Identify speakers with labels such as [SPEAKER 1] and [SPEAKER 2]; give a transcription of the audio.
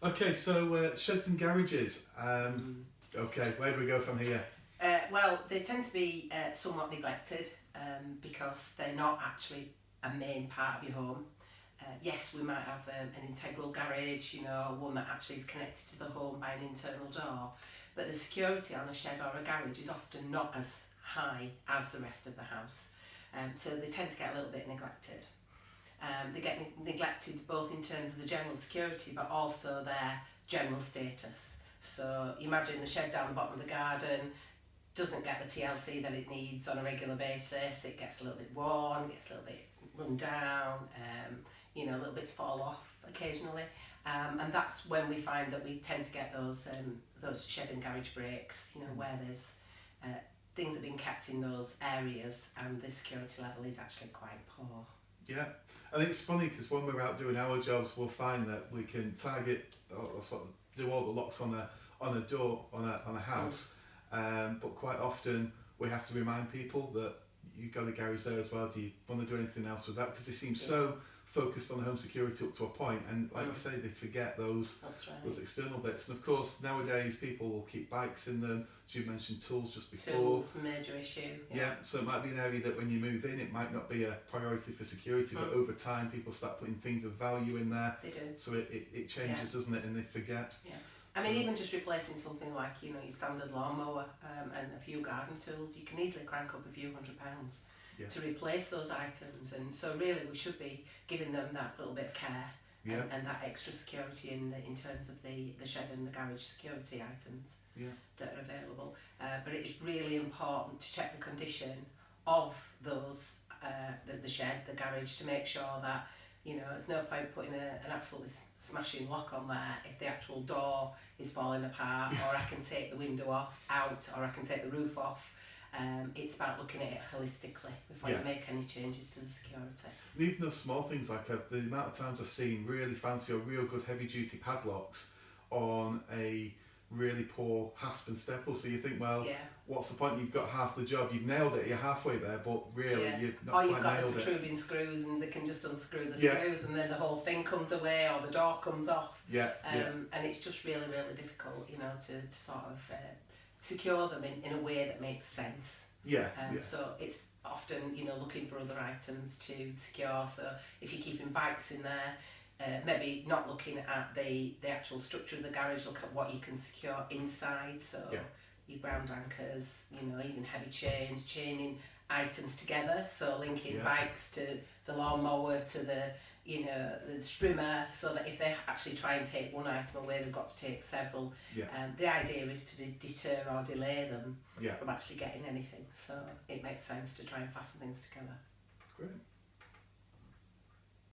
[SPEAKER 1] Okay, so sheds and garages. Okay, where do we go from here?
[SPEAKER 2] Well, they tend to be somewhat neglected because they're not actually a main part of your home. Yes, we might have an integral garage, one that actually is connected to the home by an internal door, but the security on a shed or a garage is often not as high as the rest of the house. So they tend to get a little bit neglected. They get neglected both in terms of the general security but also their general status. So imagine the shed down the bottom of the garden doesn't get the TLC that it needs on a regular basis. It gets a little bit worn, gets a little bit run down, little bits fall off occasionally. And that's when we find that we tend to get those shed and garage breaks, where there's things have been kept in those areas and the security level is actually quite poor.
[SPEAKER 1] Yeah, I think it's funny because when we're out doing our jobs, we'll find that we can target or sort of do all the locks on a door on a house, but quite often we have to remind people that you've got a garage there as well. Do you want to do anything else with that? Because they seem so focused on home security up to a point, and like you say, they forget those those external bits. And of course, nowadays people will keep bikes in them. As you mentioned, tools just before.
[SPEAKER 2] Tools, major issue.
[SPEAKER 1] Yeah, so it might be an area that when you move in, it might not be a priority for security, but over time people start putting things of value in there.
[SPEAKER 2] They do.
[SPEAKER 1] So it changes, doesn't it? And they forget.
[SPEAKER 2] Yeah. I mean, even just replacing something like, your standard lawnmower and a few garden tools, you can easily crank up a few £100 to replace those items. And so really we should be giving them that little bit of care and that extra security in terms of the shed and the garage security items that are available. But it is really important to check the condition of those, the shed, the garage, to make sure that there's no point putting an absolutely smashing lock on there if the actual door is falling apart, or I can take the window out, or I can take the roof off. It's about looking at it holistically before you make any changes to the security.
[SPEAKER 1] And even those small things, like the amount of times I've seen really fancy or real good heavy duty padlocks on a really poor hasp and staple, so you think, well, what's the point? You've got half the job, you've nailed it, you're halfway there, but really you've not quite nailed it. Or you've got the
[SPEAKER 2] protruding screws and they can just unscrew the screws and then the whole thing comes away or the door comes off. And it's just really, really difficult, to sort of secure them in a way that makes sense. So it's often, looking for other items to secure. So if you're keeping bikes in there, maybe not looking at the actual structure of the garage, look at what you can secure inside. So your ground anchors, even heavy chains, chaining items together. So linking bikes to the lawnmower to the trimmer, so that if they actually try and take one item away, they've got to take several. The idea is to deter or delay them from actually getting anything. So it makes sense to try and fasten things together.
[SPEAKER 1] Great.